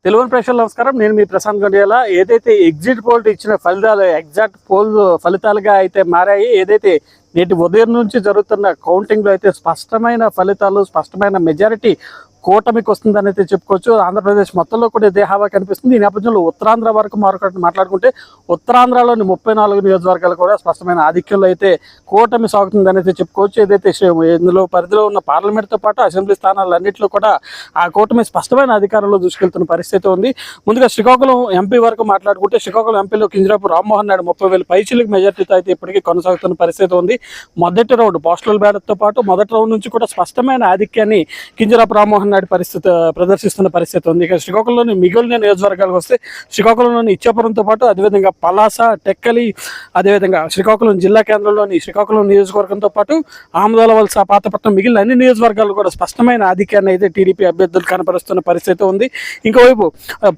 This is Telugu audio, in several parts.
తెలుగు ప్రేక్షకులకు నమస్కారం. నేను మీ ప్రశాంత్ గండియాల. ఏదైతే ఎగ్జిట్ పోల్ ఇచ్చిన ఫలితాలు ఎగ్జాక్ట్ పోల్ ఫలితాలుగా అయితే మారాయి, ఏదైతే నేటి ఉదయం నుంచి జరుగుతున్న కౌంటింగ్లో అయితే స్పష్టమైన ఫలితాలు, స్పష్టమైన మెజారిటీ కూటమికి వస్తుందని అయితే చెప్పుకోవచ్చు. ఆంధ్రప్రదేశ్ మొత్తంలో కూడా ఇదే హావా కనిపిస్తుంది. ఈ నేపథ్యంలో ఉత్తరాంధ్ర వరకు మాట్లాడుకుంటే ఉత్తరాంధ్రలోని 34 నియోజకవర్గాలు కూడా స్పష్టమైన ఆధిక్యంలో అయితే కూటమి సాగుతుందని అయితే చెప్పుకోవచ్చు. ఏదైతే ఇందులో పరిధిలో ఉన్న పార్లమెంట్తో పాటు అసెంబ్లీ స్థానాలన్నింటిలో కూడా ఆ కూటమి స్పష్టమైన అధికారంలో దూసుకెళ్తున్న పరిస్థితి ఉంది. ముందుగా శ్రీకాకుళం ఎంపీ వరకు మాట్లాడుకుంటే శ్రీకాకుళం ఎంపీలో కింజరాపు రామ్మోహన్ నాయుడు 30,000 పైచిలకు మెజార్టీతో అయితే ఇప్పటికీ కొనసాగుతున్న పరిస్థితి ఉంది. మొదటి రౌండ్ పోస్టల్ బ్యాలెట్తో పాటు మొదటి రౌండ్ నుంచి కూడా స్పష్టమైన ఆధిక్యాన్ని కింజరాపు రామ్మోహన్ నాయుడు ప్రదర్శిస్తున్న పరిస్థితి ఉంది. ఇక శ్రీకాకుళంలోని మిగిలిన నియోజకవర్గాలకు వస్తే శ్రీకాకుళంలోని ఇచ్చాపురంతో పాటు అదేవిధంగా పలాస, టెక్కలి, అదేవిధంగా శ్రీకాకుళం జిల్లా కేంద్రంలోని శ్రీకాకుళం నియోజకవర్గంతో పాటు ఆమదాల వలస, పాతపట్నం, మిగిలిన అన్ని నియోజకవర్గాలు కూడా స్పష్టమైన ఆధిక్యాన్ని అయితే టీడీపీ అభ్యర్థులు కనపరుస్తున్న పరిస్థితి ఉంది. ఇంకోవైపు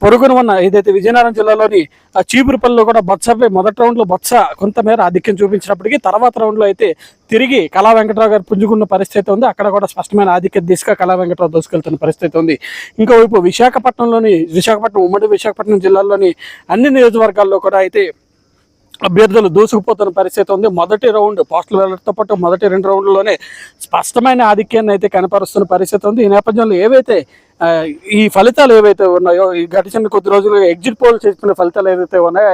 పొరుగున ఉన్న ఏదైతే విజయనగరం జిల్లాలోని చీపురుపల్లిలో కూడా బొత్సపై మొదటి రౌండ్లో బొత్స కొంతమేర ఆధిక్యం చూపించినప్పటికీ తర్వాత రౌండ్లో అయితే తిరిగి కళా వెంకటరావు గారు పుంజుకున్న పరిస్థితి ఉంది. అక్కడ కూడా స్పష్టమైన ఆధిక్య దిశగా కళా వెంకటరావు దూసుకెళ్తున్న పరిస్థితి ఉంది. ఇంకోవైపు విశాఖపట్నం ఉమ్మడి విశాఖపట్నం జిల్లాలోని అన్ని నియోజకవర్గాల్లో కూడా అయితే అభ్యర్థులు దూసుకుపోతున్న పరిస్థితి ఉంది. మొదటి రౌండ్ పోస్టల్ బ్యాలెట్తో పాటు మొదటి 2 రౌండ్లలోనే స్పష్టమైన ఆధిక్యాన్ని అయితే కనపరుస్తున్న పరిస్థితి ఉంది. ఈ నేపథ్యంలో ఏవైతే ఈ ఫలితాలు ఏవైతే ఉన్నాయో, ఈ గడిచిన కొద్ది రోజులుగా ఎగ్జిట్ పోల్ చేసుకునే ఫలితాలు ఏవైతే ఉన్నాయో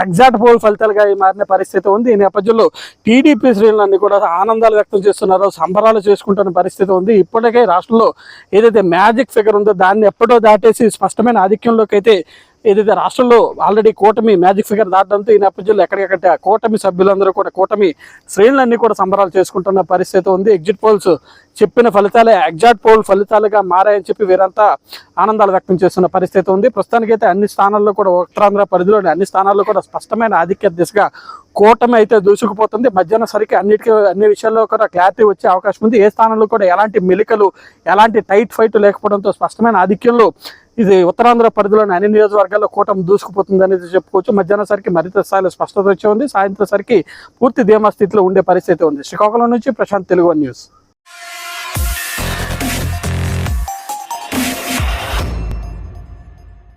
ఎగ్జాక్ట్ పోల్ ఫలితాలుగా మారిన పరిస్థితి ఉంది. ఈ నేపథ్యంలో టీడీపీ శ్రేణులన్నీ కూడా ఆనందాలు వ్యక్తం చేస్తున్నారో, సంబరాలు చేసుకుంటున్న పరిస్థితి ఉంది. ఇప్పటికే రాష్ట్రంలో ఏదైతే మ్యాజిక్ ఫిగర్ ఉందో దాన్ని ఎప్పుడో దాటేసి స్పష్టమైన ఆధిక్యంలోకి అయితే ఏదైతే రాష్ట్రంలో ఆల్రెడీ కూటమి మ్యాజిక్ ఫిగర్ దాటడంతో ఈ నేపథ్యంలో ఎక్కడికక్కడ కూటమి సభ్యులందరూ కూడా కూటమి శ్రేణులన్నీ కూడా సంబరాలు చేసుకుంటున్న పరిస్థితి ఉంది. ఎగ్జిట్ పోల్స్ చెప్పిన ఫలితాలే ఎగ్జాక్ట్ పోల్ ఫలితాలుగా మారాయని చెప్పి వీరంతా ఆనందాలు వ్యక్తం చేస్తున్న పరిస్థితి ఉంది. ప్రస్తుతానికైతే అన్ని స్థానాల్లో కూడా ఉత్తరాంధ్ర పరిధిలోని అన్ని స్థానాల్లో కూడా స్పష్టమైన ఆధిక్య దిశగా కూటమి అయితే దూసుకుపోతుంది. మధ్యాహ్నం సరికి అన్ని విషయాల్లో కూడా క్లారిటీ వచ్చే అవకాశం ఉంది. ఏ స్థానంలో కూడా ఎలాంటి మెలికలు, ఎలాంటి టైట్ ఫైట్ లేకపోవడంతో స్పష్టమైన ఆధిక్యంలో ఇది ఉత్తరాంధ్ర పరిధిలోని అన్ని నియోజకవర్గాల్లో కూటమి దూసుకుపోతుంది అనేది చెప్పుకోవచ్చు. మధ్యాహ్నం సరికి మరింత స్థాయిలో స్పష్టత వచ్చే ఉంది. సాయంత్రం సరికి పూర్తి ధీమా స్థితిలో ఉండే పరిస్థితి ఉంది. శ్రీకాకుళం నుంచి ప్రశాంత్, తెలుగు న్యూస్.